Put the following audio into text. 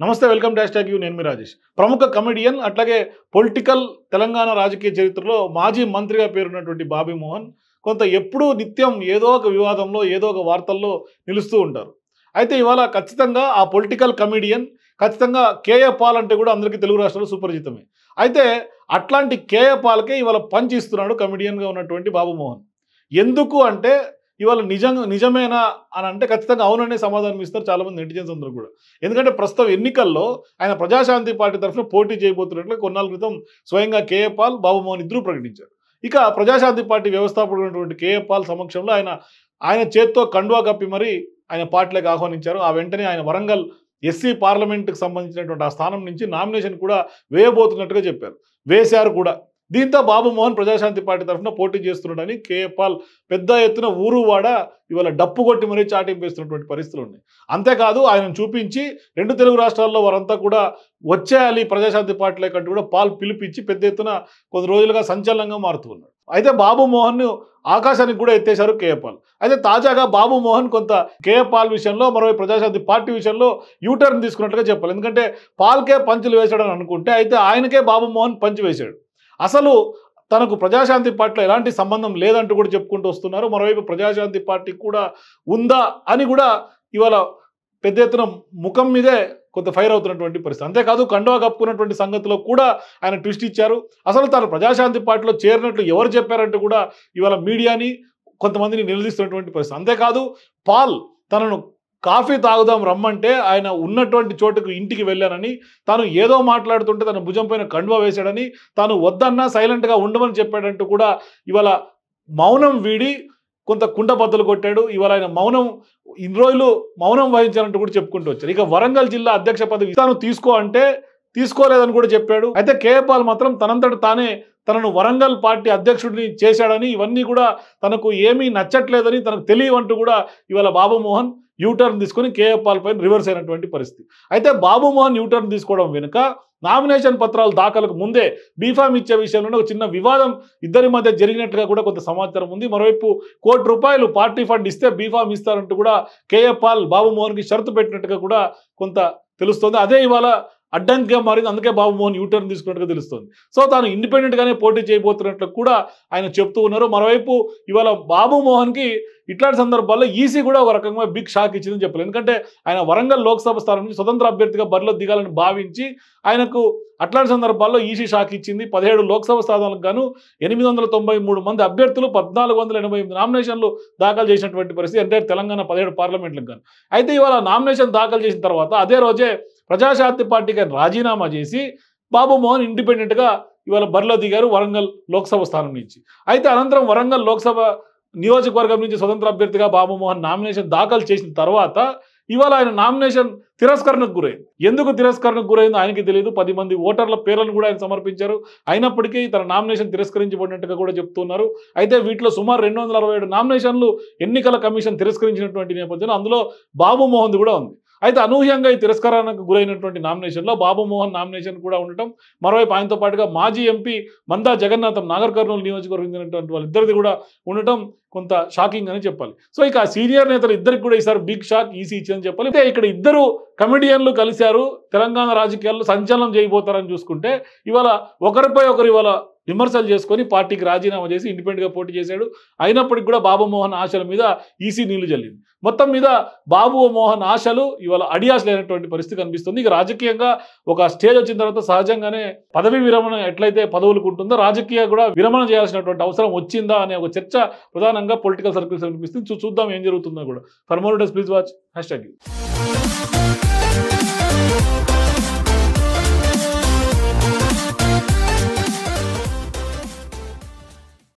నమస్తే, welcome dash tag you. నేను మీ రాజేష్. ప్రముఖ కమెడియన్ అట్లాగే పొలిటికల్ తెలంగాణ రాజకీయ చరిత్రలో మాజీ మంత్రిగా పేరున్నటువంటి బాబీ మోహన్ కొంత ఎప్పుడూ నిత్యం ఏదో ఒక వివాదంలో ఏదో ఒక వార్తల్లో నిలుస్తూ ఉంటారు. అయితే ఇవాళ ఖచ్చితంగా ఆ పొలిటికల్ కమెడియన్ ఖచ్చితంగా కేఏ పాల్ అంటే కూడా అందరికీ తెలుగు రాష్ట్రాల్లో సుపరిచితమే. అయితే అట్లాంటి కేఏ పాల్కే ఇవాళ పంచ్ ఇస్తున్నాడు కమెడియన్గా ఉన్నటువంటి బాబూ మోహన్. ఎందుకు అంటే ఇవాళ నిజమేనా అని అంటే ఖచ్చితంగా అవుననే సమాధానం ఇస్తారు చాలామంది నెటిజన్స్ అందరూ కూడా. ఎందుకంటే ప్రస్తుతం ఎన్నికల్లో ఆయన ప్రజాశాంతి పార్టీ తరఫున పోటీ చేయబోతున్నట్లు కొన్నాళ్ళ క్రితం స్వయంగా కేఏ పాల్, బాబూ మోహన్ ఇద్దరూ ప్రకటించారు. ఇక ప్రజాశాంతి పార్టీ వ్యవస్థాపకుడైనటువంటి కేఏ పాల్ సమక్షంలో ఆయన చేత్తో కండువా కప్పి మరి ఆయన పార్టీలోకి ఆహ్వానించారు. ఆ వెంటనే ఆయన వరంగల్ ఎస్సీ పార్లమెంట్కి సంబంధించినటువంటి ఆ స్థానం నుంచి నామినేషన్ కూడా వేయబోతున్నట్టుగా చెప్పారు, వేశారు కూడా. దీంతో బాబూ మోహన్ ప్రజాశాంతి పార్టీ తరఫున పోటీ చేస్తున్నాడని కేఏ పాల్ పెద్ద ఎత్తున ఊరువాడ ఇవాళ డప్పు కొట్టి మరీ చాటింపేస్తున్నటువంటి పరిస్థితులు ఉన్నాయి. అంతేకాదు ఆయనను చూపించి రెండు తెలుగు రాష్ట్రాల్లో వారంతా కూడా వచ్చేయాలి ప్రజాశాంతి పార్టీలో కంటూ కూడా పాల్ పిలిపించి పెద్ద ఎత్తున కొద్ది రోజులుగా సంచలనంగా మారుతున్నాడు. అయితే బాబూ మోహన్ ఆకాశానికి కూడా ఎత్తేశారు కేఏ పాల్. అయితే తాజాగా బాబూ మోహన్ కొంత కేఏ పాల్ విషయంలో మరోవైపు ప్రజాశాంతి పార్టీ విషయంలో యూటర్న్ తీసుకున్నట్టుగా చెప్పాలి. ఎందుకంటే పాల్కే పంచులు వేశాడని అనుకుంటే అయితే ఆయనకే బాబూ మోహన్ పంచ్ వేశాడు. అసలు తనకు ప్రజాశాంతి పార్టీలో ఎలాంటి సంబంధం లేదంటూ కూడా చెప్పుకుంటూ వస్తున్నారు. మరోవైపు ప్రజాశాంతి పార్టీ కూడా ఉందా అని కూడా ఇవాళ పెద్ద ఎత్తున ముఖం మీదే కొంత ఫైర్ అవుతున్నటువంటి పరిస్థితి. అంతేకాదు కండువా కప్పుకున్నటువంటి సంగతిలో కూడా ఆయన ట్విస్ట్ ఇచ్చారు. అసలు తాను ప్రజాశాంతి పార్టీలో చేరినట్లు ఎవరు చెప్పారంటూ కూడా ఇవాళ మీడియాని కొంతమందిని నిలదీస్తున్నటువంటి పరిస్థితి. అంతేకాదు పాల్ తనను కాఫీ తాగుదాం రమ్మంటే ఆయన ఉన్నటువంటి చోటుకు ఇంటికి వెళ్ళానని, తాను ఏదో మాట్లాడుతుంటే తన భుజం పైన కండువా వేశాడని, తాను వద్దన్నా సైలెంట్గా ఉండమని చెప్పాడంటూ కూడా ఇవాళ మౌనం వీడి కొంత కుండబద్దలు కొట్టాడు. ఇవాళ ఆయన ఇన్ని రోజులు మౌనం వహించాలంటూ కూడా చెప్పుకుంటూ వచ్చారు. ఇక వరంగల్ జిల్లా అధ్యక్ష పదవి తాను తీసుకో అంటే తీసుకోలేదని కూడా చెప్పాడు. అయితే కేఏ పాల్ మాత్రం తనంతట తానే తనను వరంగల్ పార్టీ అధ్యక్షుడిని చేశాడని, ఇవన్నీ కూడా తనకు ఏమీ నచ్చట్లేదని, తనకు తెలియవంటూ కూడా ఇవాళ బాబూ మోహన్ యూటర్న్ తీసుకొని కేఏ పాల్ పైన రివర్స్ అయినటువంటి పరిస్థితి. అయితే బాబూ మోహన్ యూటర్న్ తీసుకోవడం వెనుక నామినేషన్ పత్రాలు దాఖలకు ముందే బీఫామ్ ఇచ్చే విషయంలో ఒక చిన్న వివాదం ఇద్దరి మధ్య జరిగినట్లుగా కూడా కొంత సమాచారం ఉంది. మరోవైపు ₹1 కోటి పార్టీ ఫండ్ ఇస్తే బీఫామ్ ఇస్తారంటూ కూడా కేఏ పాల్ బాబూ మోహన్కి షరతు పెట్టినట్టుగా కూడా కొంత తెలుస్తోంది. అదే ఇవాళ అడ్డంకిగా మారింది. అందుకే బాబూ మోహన్ యూటర్న్ తీసుకున్నట్టుగా తెలుస్తుంది. సో తాను ఇండిపెండెంట్గానే పోటీ చేయబోతున్నట్లు కూడా ఆయన చెప్తూ ఉన్నారు. మరోవైపు ఇవాళ బాబూ మోహన్కి ఇట్లాంటి సందర్భాల్లో ఈసీ కూడా ఒక రకంగా బిగ్ షాక్ ఇచ్చిందని చెప్పాలి. ఎందుకంటే ఆయన వరంగల్ లోక్సభ స్థానం నుంచి స్వతంత్ర అభ్యర్థిగా బరిలో దిగాలని భావించి ఆయనకు అట్లాంటి సందర్భాల్లో ఈసీ షాక్ ఇచ్చింది. 17 లోక్సభ స్థానాలకు గాను 893 మంది అభ్యర్థులు 1488 నామినేషన్లు దాఖలు చేసినటువంటి పరిస్థితి ఎంటైర్ తెలంగాణ 17 పార్లమెంట్లకు గాను. అయితే ఇవాళ నామినేషన్ దాఖలు చేసిన తర్వాత అదే రోజే ప్రజాశాంతి పార్టీకి రాజీనామా చేసి బాబూ మోహన్ ఇండిపెండెంట్గా ఇవాళ బరిలో దిగారు వరంగల్ లోక్సభ స్థానం నుంచి. అయితే అనంతరం వరంగల్ లోక్సభ నియోజకవర్గం నుంచి స్వతంత్ర అభ్యర్థిగా బాబూ మోహన్ నామినేషన్ దాఖలు చేసిన తర్వాత ఇవాళ ఆయన నామినేషన్ తిరస్కరణకు గురైంది. ఎందుకు తిరస్కరణకు గురైందో ఆయనకి తెలియదు. 10 మంది ఓటర్ల పేర్లను కూడా ఆయన సమర్పించారు. అయినప్పటికీ తన నామినేషన్ తిరస్కరించబడినట్టుగా కూడా చెప్తున్నారు. అయితే వీటిలో సుమారు 267 నామినేషన్లు ఎన్నికల కమిషన్ తిరస్కరించినటువంటి నేపథ్యంలో అందులో బాబూ మోహన్ కూడా ఉంది. అయితే అనూహ్యంగా ఈ తిరస్కారానికి గురైనటువంటి నామినేషన్లో బాబూ మోహన్ నామినేషన్ కూడా ఉండటం, మరోవైపు ఆయనతో పాటుగా మాజీ ఎంపీ మందా జగన్నాథం నాగర్ కర్నూలు నియోజకవర్గం చెందినటువంటి వాళ్ళిద్దరిది కూడా ఉండటం కొంత షాకింగ్ అని చెప్పాలి. సో ఇక సీనియర్ నేతలు ఇద్దరికి కూడా ఈసారి బిగ్ షాక్ ఈసీ ఇచ్చిందని చెప్పాలి. అయితే ఇక్కడ ఇద్దరు కమెడియన్లు కలిశారు, తెలంగాణ రాజకీయాల్లో సంచలనం చేయబోతారని చూసుకుంటే ఇవాళ ఒకరిపై ఒకరు ఇవాళ విమర్శలు చేసుకొని పార్టీకి రాజీనామా చేసి ఇండిపెండెంట్గా పోటీ చేశాడు. అయినప్పటికీ కూడా బాబూ మోహన్ ఆశల మీద ఈసీ నీళ్లు జల్లింది. మొత్తం మీద బాబూ మోహన్ ఆశలు ఇవాళ అడియాస్ లేనటువంటి పరిస్థితి కనిపిస్తుంది. ఇక రాజకీయంగా ఒక స్టేజ్ వచ్చిన తర్వాత సహజంగానే పదవి విరమణ ఎట్లయితే పదవులకు ఉంటుందో రాజకీయ కూడా విరమణ చేయాల్సినటువంటి అవసరం వచ్చిందా అనే ఒక చర్చ ప్రధానంగా పొలిటికల్ సర్కిల్స్ కనిపిస్తుంది. చూద్దాం ఏం జరుగుతుందో కూడా. For more days please watch #.